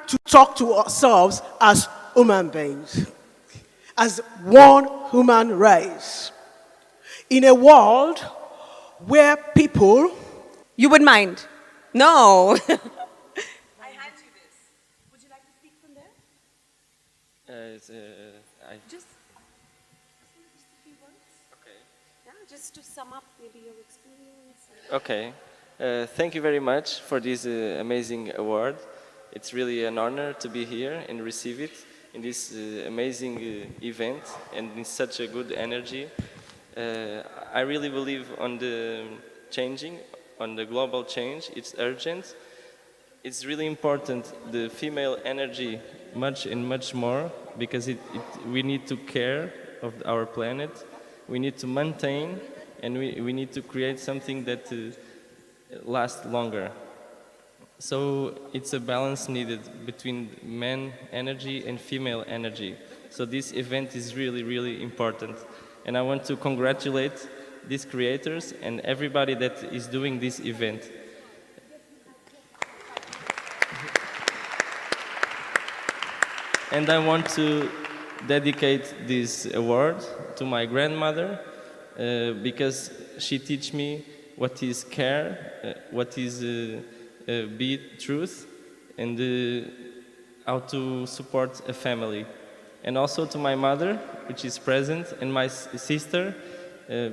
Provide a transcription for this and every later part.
to talk to ourselves as human beings, as one human race, in a world where people... You would mind? No. I hand you this. Would you like to speak from there? Just a few words. Okay. Yeah, just to sum up maybe your experience. Okay. Thank you very much for this amazing award. It's really an honor to be here and receive it in this amazing event and in such a good energy. I really believe on the changing, on the global change. It's urgent. It's really important, the female energy, much and much more, because we need to care of our planet. We need to maintain, and we need to create something that lasts longer. So it's a balance needed between men energy and female energy. So this event is really, really important. And I want to congratulate these creators and everybody that is doing this event. And I want to dedicate this award to my grandmother because she teach me what is care, what is be truth, and how to support a family. And also to my mother, which is present, and my sister,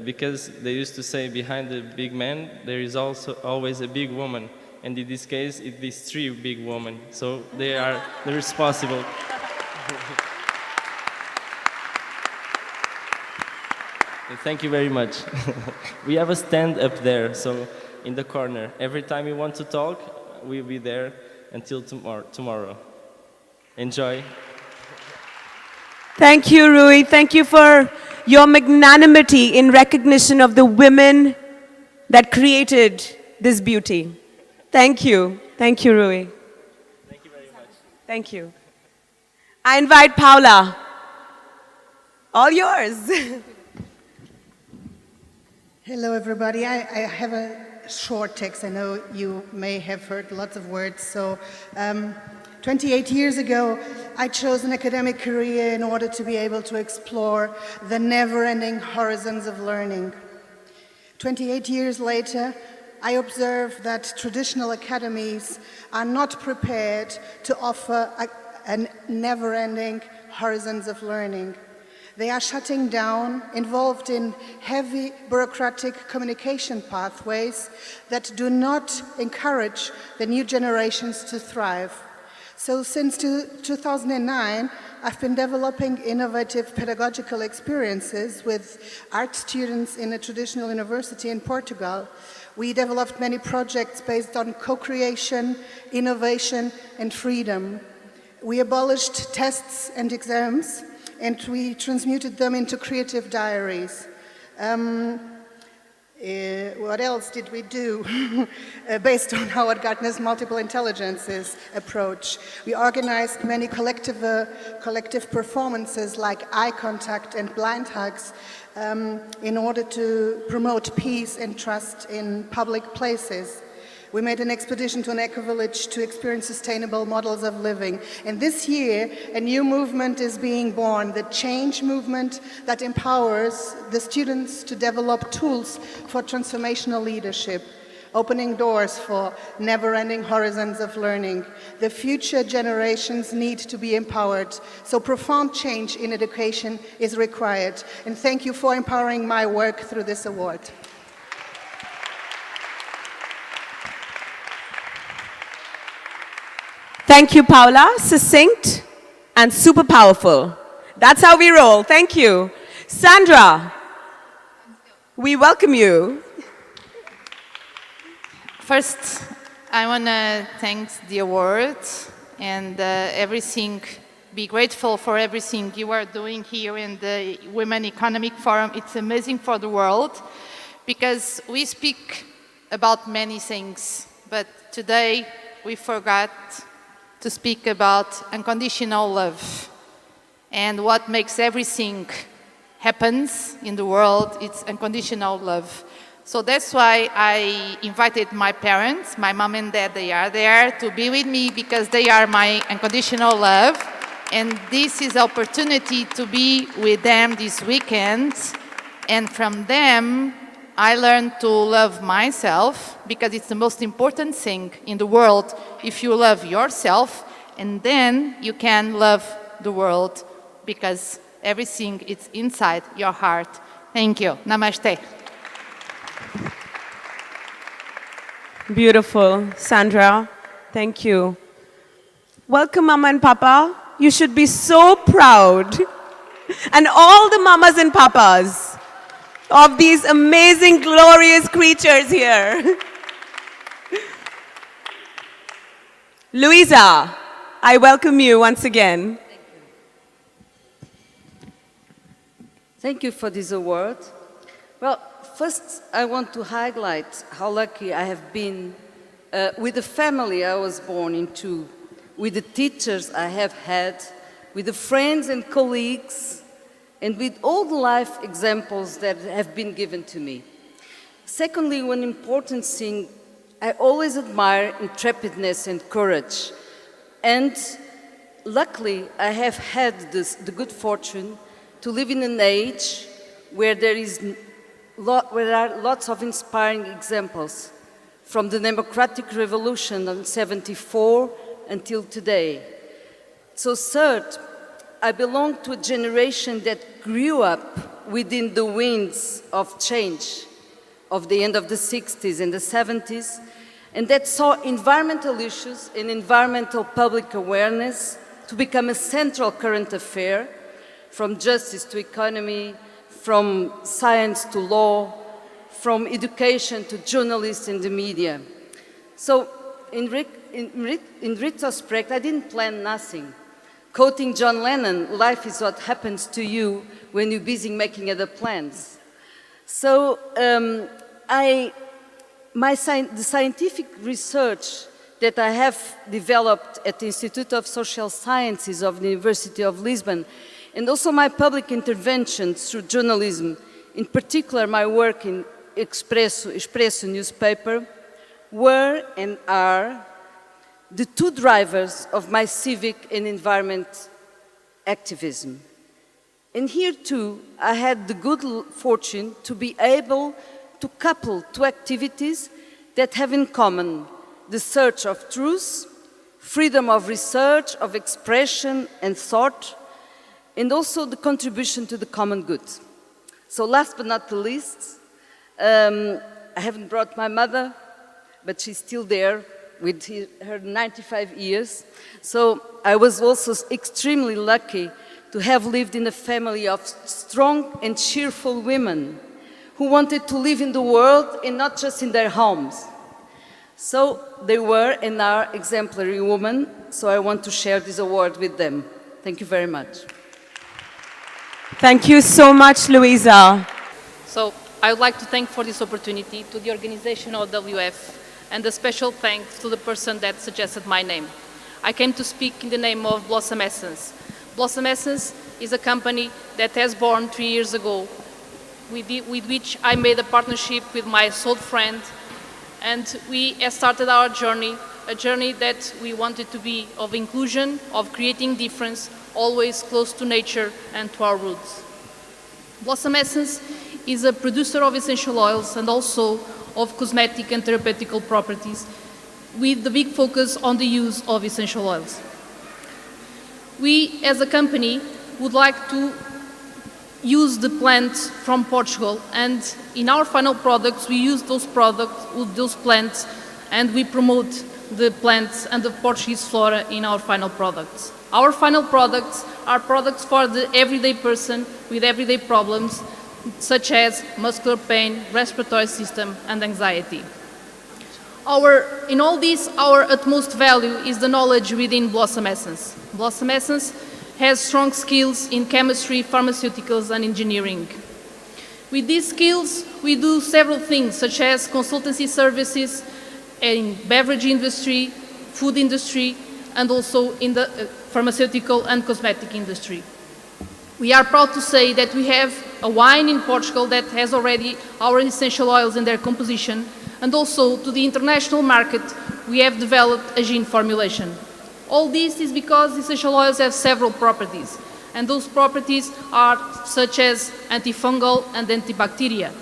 because they used to say behind the big man there is also always a big woman, and in this case it is 3 big women, so they are the responsible. Thank you very much. We have a stand up there, so in the corner. Every time you want to talk, we'll be there until tomorrow. Enjoy. Thank you, Rui. Thank you for your magnanimity in recognition of the women that created this beauty. Thank you. Thank you, Rui. Thank you very much. Thank you. I invite Paula. All yours. Hello, everybody. I have a short text. I know you may have heard lots of words. So 28 years ago, I chose an academic career in order to be able to explore the never-ending horizons of learning. 28 years later, I observe that traditional academies are not prepared to offer a never-ending horizons of learning. They are shutting down, involved in heavy bureaucratic communication pathways that do not encourage the new generations to thrive. So since 2009, I've been developing innovative pedagogical experiences with art students in a traditional university in Portugal. We developed many projects based on co-creation, innovation, and freedom. We abolished tests and exams, and we transmuted them into creative diaries. What else did we do? Based on Howard Gardner's multiple intelligences approach, we organized many collective performances like eye contact and blind hugs in order to promote peace and trust in public places. We made an expedition to an eco-village to experience sustainable models of living. And this year, a new movement is being born, the change movement that empowers the students to develop tools for transformational leadership, opening doors for never-ending horizons of learning. The future generations need to be empowered, so profound change in education is required. And thank you for empowering my work through this award. Thank you, Paula. Succinct and super powerful. That's how we roll. Thank you. Sandra, we welcome you. First, I want to thank the award and everything, be grateful for everything you are doing here in the Women Economic Forum. It's amazing for the world because we speak about many things, but today we forgot to speak about unconditional love. And what makes everything happens in the world, it's unconditional love. So that's why I invited my parents, my mom and dad, they are there to be with me because they are my unconditional love. And this is opportunity to be with them this weekend. And from them, I learned to love myself because it's the most important thing in the world. If you love yourself, and then you can love the world because everything is inside your heart. Thank you. Namaste. Beautiful, Sandra. Thank you. Welcome, Mama and Papa. You should be so proud. And all the mamas and papas of these amazing, glorious creatures here. Luisa, I welcome you once again. Thank you for this award. Well, first I want to highlight how lucky I have been with the family I was born into, with the teachers I have had, with the friends and colleagues, and with all the life examples that have been given to me. Secondly, one important thing, I always admire intrepidness and courage. And luckily, I have had the good fortune to live in an age where there are lots of inspiring examples, from the democratic revolution in '74 until today. So third, I belong to a generation that grew up within the winds of change of the end of the 60s and the 70s, and that saw environmental issues and environmental public awareness to become a central current affair, from justice to economy, from science to law, from education to journalists and the media. So in retrospect, I didn't plan nothing. Quoting John Lennon, life is what happens to you when you're busy making other plans. So the scientific research that I have developed at the Institute of Social Sciences of the University of Lisbon, and also my public interventions through journalism, in particular my work in Expresso newspaper, were and are the two drivers of my civic and environment activism. And here too, I had the good fortune to be able to couple two activities that have in common the search of truth, freedom of research, of expression and thought, and also the contribution to the common good. So last but not the least, I haven't brought my mother, but she's still there with her 95 years. So I was also extremely lucky to have lived in a family of strong and cheerful women who wanted to live in the world and not just in their homes. So they were and are exemplary women, so I want to share this award with them. Thank you very much. Thank you so much, Luisa. So I would like to thank for this opportunity to the organization of WF, and a special thanks to the person that suggested my name. I came to speak in the name of Blossom Essence. Blossom Essence is a company that has born 3 years ago, with which I made a partnership with my soul friend, and we have started our journey, a journey that we wanted to be of inclusion, of creating difference, always close to nature and to our roots. Blossom Essence is a producer of essential oils and also of cosmetic and therapeutical properties, with the big focus on the use of essential oils. We, as a company, would like to use the plants from Portugal, and in our final products, we use those products with those plants, and we promote the plants and the Portuguese flora in our final products. Our final products are products for the everyday person with everyday problems, such as muscular pain, respiratory system, and anxiety. In all this, our utmost value is the knowledge within Blossom Essence. Blossom Essence has strong skills in chemistry, pharmaceuticals, and engineering. With these skills, we do several things, such as consultancy services in beverage industry, food industry, and also in the pharmaceutical and cosmetic industry. We are proud to say that we have a wine in Portugal that has already our essential oils in their composition, and also to the international market, we have developed a gin formulation. All this is because essential oils have several properties, and those properties are such as antifungal and antibacterial.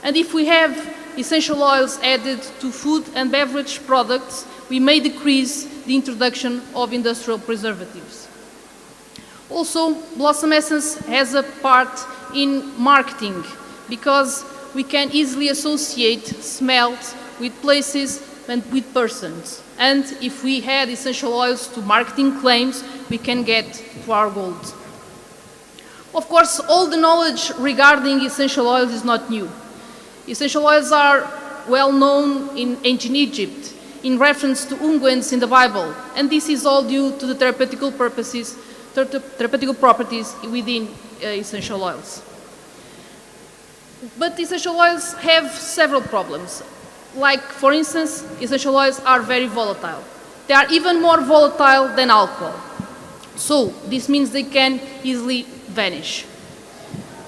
And if we have essential oils added to food and beverage products, we may decrease the introduction of industrial preservatives. Also, Blossom Essence has a part in marketing because we can easily associate smells with places and with persons. And if we add essential oils to marketing claims, we can get to our goals. Of course, all the knowledge regarding essential oils is not new. Essential oils are well known in ancient Egypt, in reference to unguents in the Bible, and this is all due to the therapeutical properties within essential oils. But essential oils have several problems. Like, for instance, essential oils are very volatile. They are even more volatile than alcohol. So, this means they can easily vanish.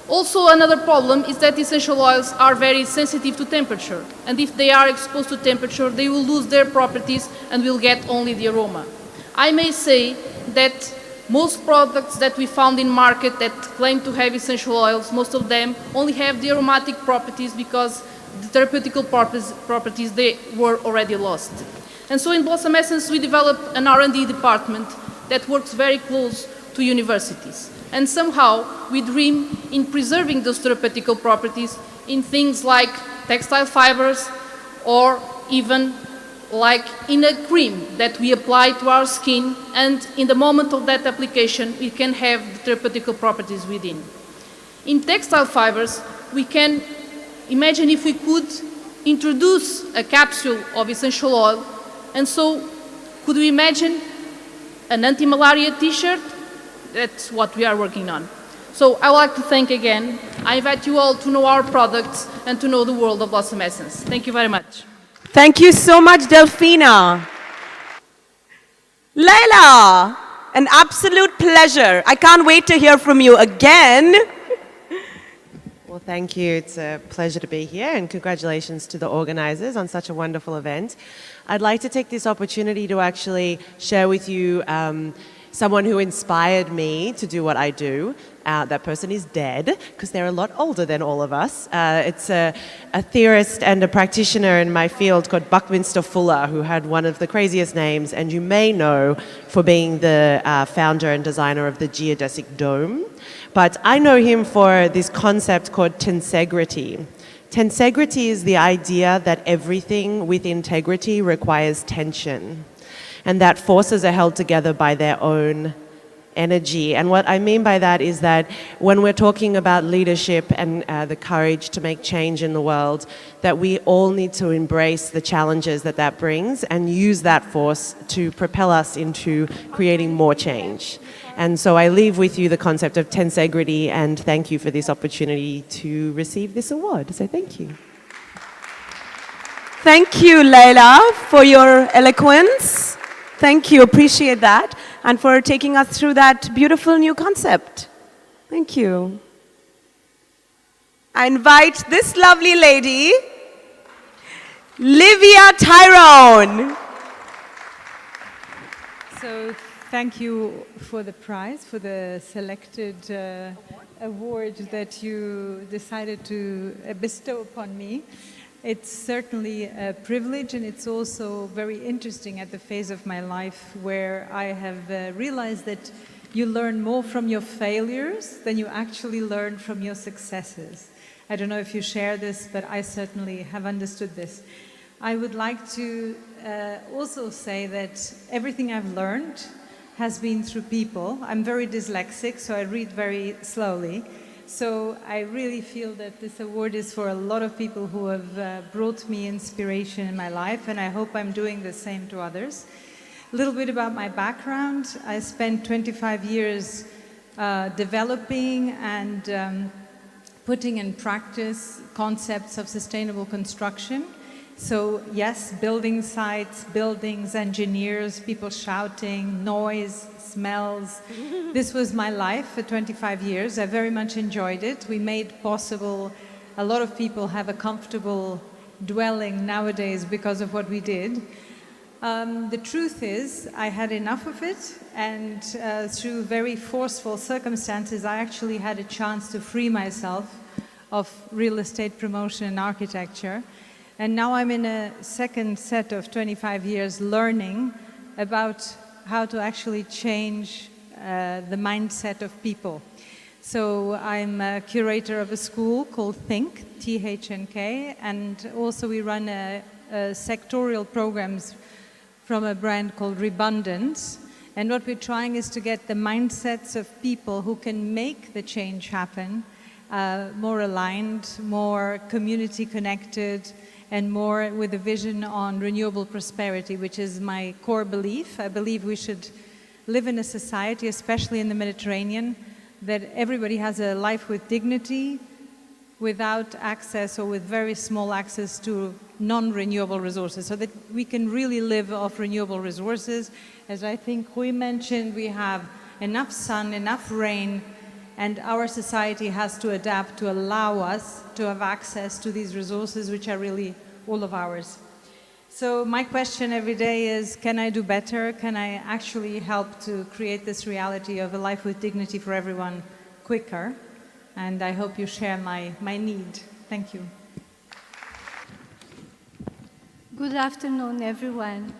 Also, another problem is that essential oils are very sensitive to temperature, and if they are exposed to temperature, they will lose their properties and will get only the aroma. I may say that most products that we found in market that claim to have essential oils, most of them only have the aromatic properties because the therapeutical properties, they were already lost. And so in Blossom Essence, we developed an R&D department that works very close to universities. And somehow we dream in preserving those therapeutical properties in things like textile fibers or even like in a cream that we apply to our skin, and in the moment of that application we can have the therapeutical properties within. In textile fibers, we can imagine if we could introduce a capsule of essential oil, and so could we imagine an anti-malaria t-shirt? That's what we are working on. So I would like to thank again. I invite you all to know our products and to know the world of Blossom Essence. Thank you very much. Thank you so much, Delfina. Leyla, an absolute pleasure. I can't wait to hear from you again. Well, thank you. It's a pleasure to be here, and congratulations to the organizers on such a wonderful event. I'd like to take this opportunity to actually share with you someone who inspired me to do what I do. That person is dead because they're a lot older than all of us. It's a theorist and a practitioner in my field called Buckminster Fuller, who had one of the craziest names, and you may know for being the founder and designer of the geodesic dome. But I know him for this concept called tensegrity. Tensegrity is the idea that everything with integrity requires tension, and that forces are held together by their own energy. And what I mean by that is that when we're talking about leadership and the courage to make change in the world, that we all need to embrace the challenges that that brings and use that force to propel us into creating more change. And so I leave with you the concept of tensegrity, and thank you for this opportunity to receive this award. So thank you. Thank you, Leyla, for your eloquence. Thank you, appreciate that, and for taking us through that beautiful new concept. Thank you. I invite this lovely lady, Livia Tirone. So thank you for the prize, for the selected award that you decided to bestow upon me. It's certainly a privilege, and it's also very interesting at the phase of my life where I have realized that you learn more from your failures than you actually learn from your successes. I don't know if you share this, but I certainly have understood this. I would like to also say that everything I've learned has been through people. I'm very dyslexic, so I read very slowly. So I really feel that this award is for a lot of people who have brought me inspiration in my life, and I hope I'm doing the same to others. A little bit about my background. I spent 25 years developing and putting in practice concepts of sustainable construction. So yes, building sites, buildings, engineers, people shouting, noise, smells. This was my life for 25 years. I very much enjoyed it. We made possible, a lot of people have a comfortable dwelling nowadays because of what we did. The truth is, I had enough of it, and through very forceful circumstances, I actually had a chance to free myself of real estate promotion and architecture. And now I'm in a second set of 25 years learning about how to actually change the mindset of people. So I'm a curator of a school called Think, THNK, and also we run a sectorial programs from a brand called Rebundance. And what we're trying is to get the mindsets of people who can make the change happen more aligned, more community connected, and more with a vision on renewable prosperity, which is my core belief. I believe we should live in a society, especially in the Mediterranean, that everybody has a life with dignity, without access or with very small access to non-renewable resources, so that we can really live off renewable resources. As I think Rui mentioned, we have enough sun, enough rain, and our society has to adapt to allow us to have access to these resources, which are really all of ours. So my question every day is, can I do better? Can I actually help to create this reality of a life with dignity for everyone quicker? And I hope you share my need. Thank you. Good afternoon, everyone.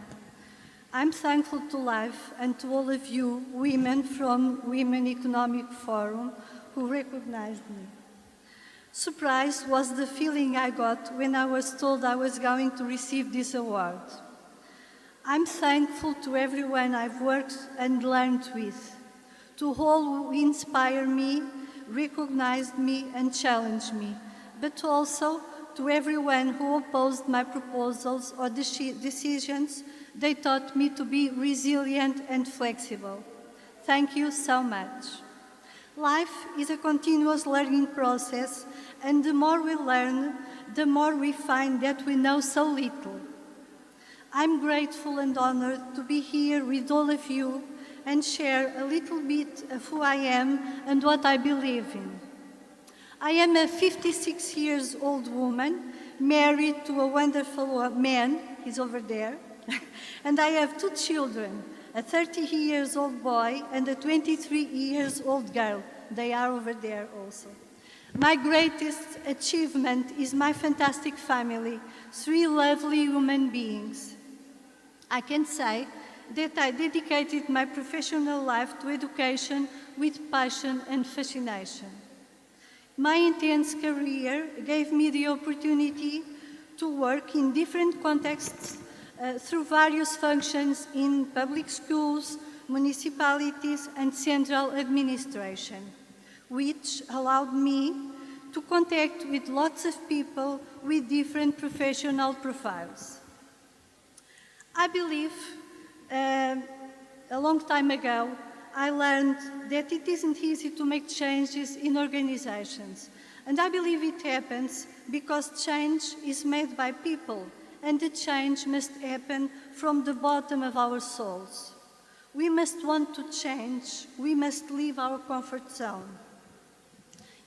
I'm thankful to life and to all of you women from Women Economic Forum who recognized me. Surprise was the feeling I got when I was told I was going to receive this award. I'm thankful to everyone I've worked and learned with, to all who inspire me, recognized me and challenged me, but also to everyone who opposed my proposals or decisions. They taught me to be resilient and flexible. Thank you so much. Life is a continuous learning process, and the more we learn, the more we find that we know so little. I'm grateful and honored to be here with all of you and share a little bit of who I am and what I believe in. I am a 56 years old woman, married to a wonderful man, he's over there, and I have 2 children, a 30 years old boy and a 23 years old girl. They are over there also. My greatest achievement is my fantastic family, 3 lovely human beings. I can say that I dedicated my professional life to education with passion and fascination. My intense career gave me the opportunity to work in different contexts through various functions in public schools, municipalities, and central administration, which allowed me to contact with lots of people with different professional profiles. I believe a long time ago, I learned that it isn't easy to make changes in organizations. And I believe it happens because change is made by people, and the change must happen from the bottom of our souls. We must want to change. We must leave our comfort zone.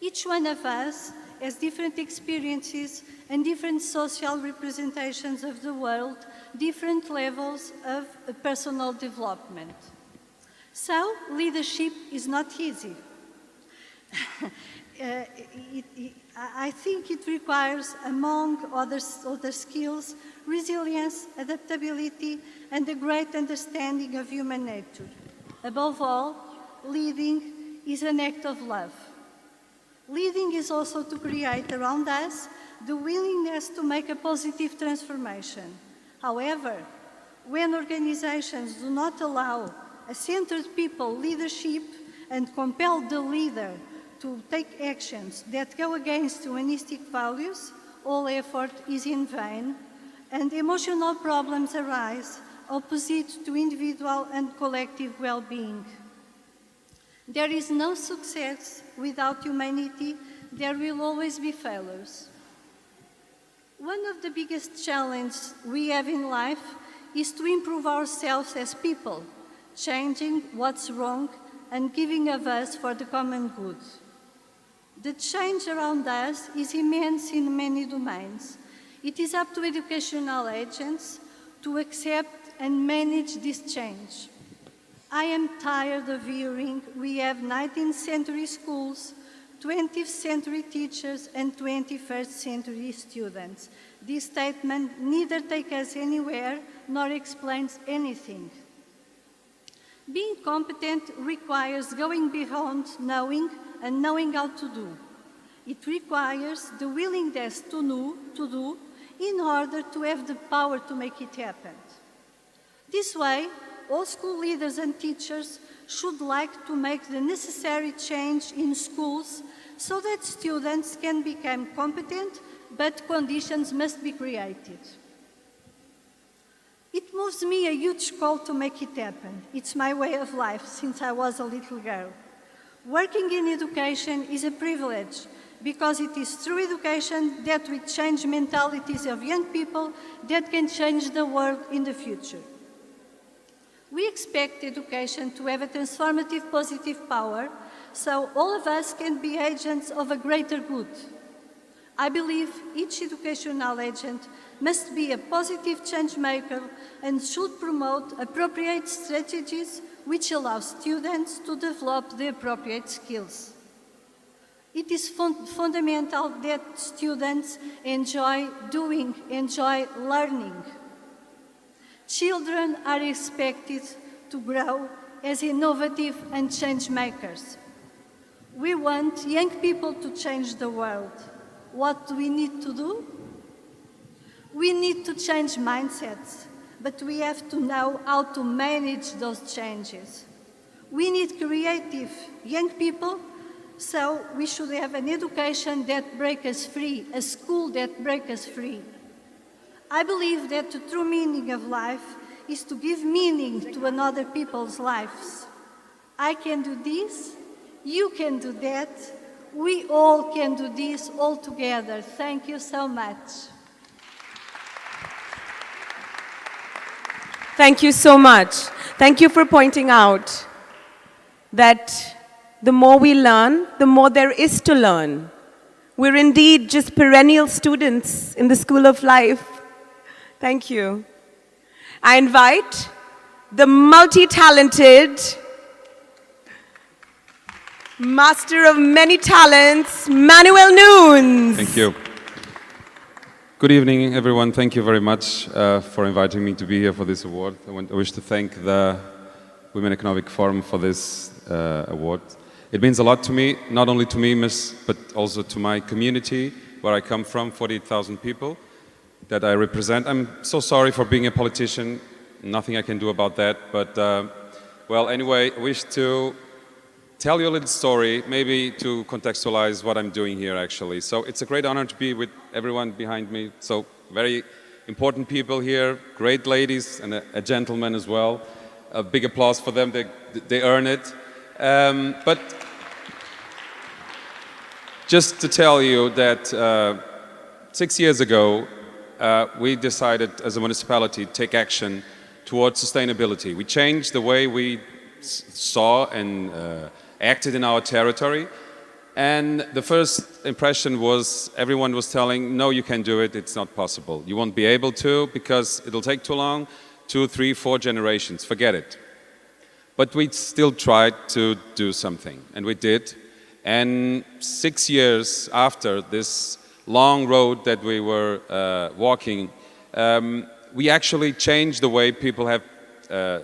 Each one of us has different experiences and different social representations of the world, different levels of personal development. So, leadership is not easy. I think it requires, among other skills, resilience, adaptability, and a great understanding of human nature. Above all, leading is an act of love. Leading is also to create around us the willingness to make a positive transformation. However, when organizations do not allow a centered people leadership and compel the leader to take actions that go against humanistic values, all effort is in vain, and emotional problems arise opposite to individual and collective well-being. There is no success without humanity. There will always be failures. One of the biggest challenges we have in life is to improve ourselves as people, changing what's wrong and giving of us for the common good. The change around us is immense in many domains. It is up to educational agents to accept and manage this change. I am tired of hearing we have 19th century schools, 20th century teachers and 21st century students. This statement neither takes us anywhere nor explains anything. Being competent requires going beyond knowing and knowing how to do. It requires the willingness to do in order to have the power to make it happen. This way, all school leaders and teachers should like to make the necessary change in schools so that students can become competent, but conditions must be created. It moves me a huge call to make it happen. It's my way of life since I was a little girl. Working in education is a privilege because it is through education that we change mentalities of young people that can change the world in the future. We expect education to have a transformative positive power so all of us can be agents of a greater good. I believe each educational agent must be a positive change maker and should promote appropriate strategies which allow students to develop the appropriate skills. It is fundamental that students enjoy doing, enjoy learning. Children are expected to grow as innovative and change makers. We want young people to change the world. What do we need to do? We need to change mindsets, but we have to know how to manage those changes. We need creative young people, so we should have an education that breaks us free, a school that breaks us free. I believe that the true meaning of life is to give meaning to another people's lives. I can do this, you can do that, we all can do this all together. Thank you so much. Thank you so much. Thank you for pointing out that the more we learn, the more there is to learn. We're indeed just perennial students in the school of life. Thank you. I invite the multi-talented, master of many talents, Manuel Nunes. Thank you. Good evening, everyone. Thank you very much for inviting me to be here for this award. I wish to thank the Women Economic Forum for this award. It means a lot to me, not only to me, but also to my community, where I come from, 48,000 people that I represent. I'm so sorry for being a politician. Nothing I can do about that. But, well, anyway, I wish to tell you a little story, maybe to contextualize what I'm doing here, actually. So it's a great honor to be with everyone behind me. So very important people here, great ladies and a gentleman as well. A big applause for them, they earn it. But just to tell you that 6 years ago, we decided as a municipality to take action towards sustainability. We changed the way we saw and acted in our territory. And the first impression was everyone was telling, no, you can't do it, it's not possible. You won't be able to because it'll take too long, 2, 3, 4 generations, forget it. But we still tried to do something, and we did. And 6 years after this long road that we were walking, we actually changed the way people have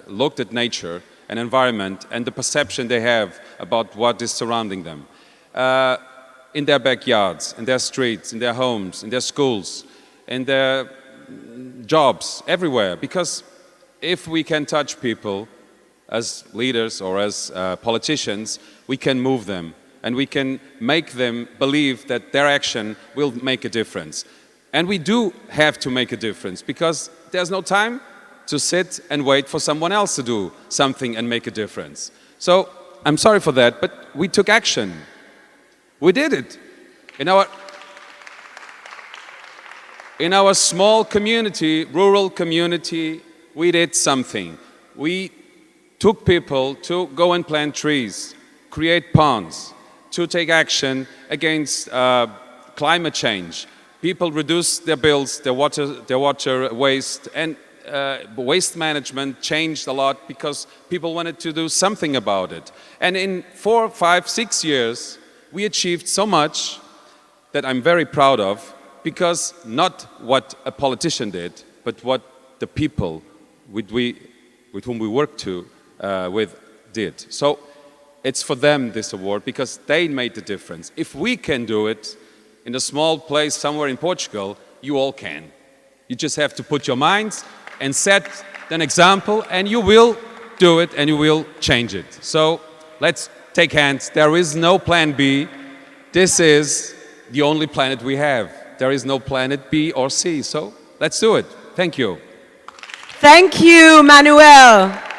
looked at nature and environment and the perception they have about what is surrounding them. In their backyards, in their streets, in their homes, in their schools, in their jobs, everywhere. Because if we can touch people as leaders or as politicians, we can move them and we can make them believe that their action will make a difference. And we do have to make a difference because there's no time to sit and wait for someone else to do something and make a difference. So I'm sorry for that, but we took action. We did it. in our small community, rural community, we did something. We took people to go and plant trees, create ponds, to take action against climate change. People reduced their bills, their water waste, and waste management changed a lot because people wanted to do something about it. And in 4, 5, 6 years, we achieved so much that I'm very proud of, because not what a politician did, but what the people with whom we worked with did. So it's for them, this award, because they made the difference. If we can do it in a small place somewhere in Portugal, you all can. You just have to put your minds and set an example, and you will do it and you will change it. So let's take hands. There is no plan B. This is the only planet we have. There is no planet B or C. So let's do it. Thank you. Thank you, Manuel.